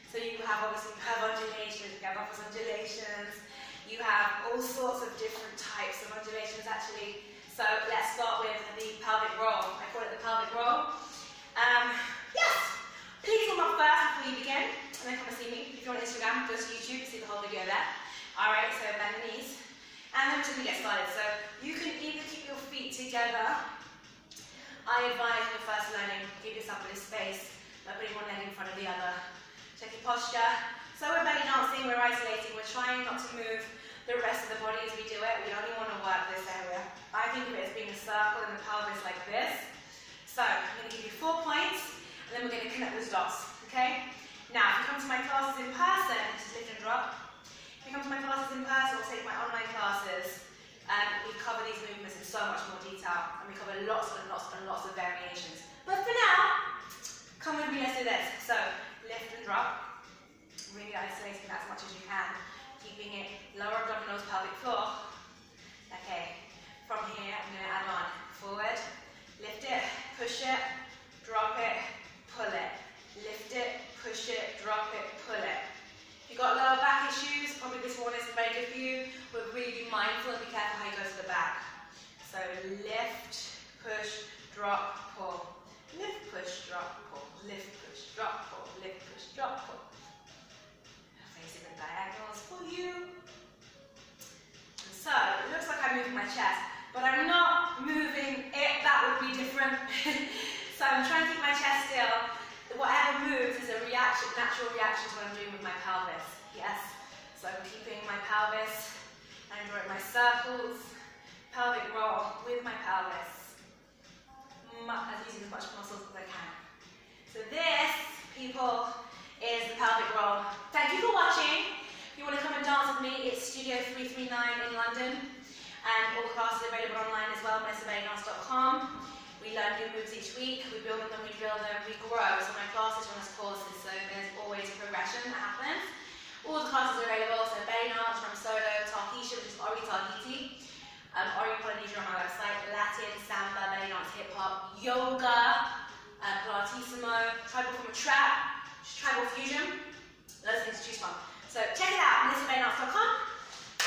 So you have obviously curve undulations, you have upwards undulations, you have all sorts of different types of undulations actually. So let's start with the pelvic roll. I call it the pelvic roll. Yes, please warm up first before you begin, and then come and see me. If you're on Instagram, go to YouTube, see the whole video there. Alright, so bend the knees. And then we're just going to get started. So you can either keep your feet together. I advise when you're first learning, give yourself a bit of space by putting one leg in front of the other. Check your posture. So we're belly dancing, we're isolating, we're trying not to move the rest of the body as we do it. We only want to work this area. I think of it as being a circle in the pelvis like this. So I'm going to give you 4 points, and then we're going to connect those dots, okay? Now, if you come to my classes in person, just lift and drop. If you come to my classes in person or take my online classes, we cover these movements in so much more detail, and we cover lots and lots and lots of variations. But for now, come with me, let's do this. So, lift and drop, really isolating that as much as you can, keeping it lower abdominals, pelvic floor. Okay, from here, I'm going to add on forward, lift it, push it, drop it, pull it. Lift it, push it, drop it, pull it. If you've got lower back issues, probably this one isn't very good for you, but really be mindful and be careful how you go to the back. So lift, push, drop, pull. Lift, push, drop, pull. Lift, push, drop, pull. Lift, push, drop, pull. Facing the diagonals for you. And so, it looks like I'm moving my chest, but I'm not moving it. That would be different. So I'm trying to keep my chest still. Whatever moves is a reaction, natural reaction to what I'm doing with my pelvis. Yes. So I'm keeping my pelvis. I'm drawing my circles. Pelvic roll with my pelvis. I'm using as much muscles as I can. So this, people, is the pelvic roll. Thank you for watching. If you want to come and dance with me, it's Studio 339 in London. And all classes are available online as well, BellyDance.com. We learn new moves each week, we build them, we drill them, we grow. So my classes run as courses, so there's always progression that happens. All the classes are available, so BellyDance, from solo, Tahitian, which is Ori Tahiti, Ori Polynesia on my website, Latin, Samba, belly dance, hip hop, yoga, Pilatissimo, tribal from a trap, tribal fusion, those things to choose from. So check it out, BellyDance.com,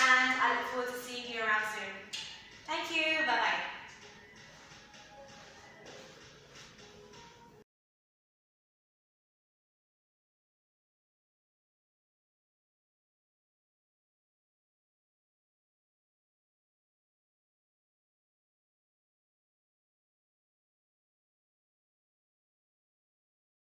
and I look forward to seeing you around soon. Thank you, bye bye.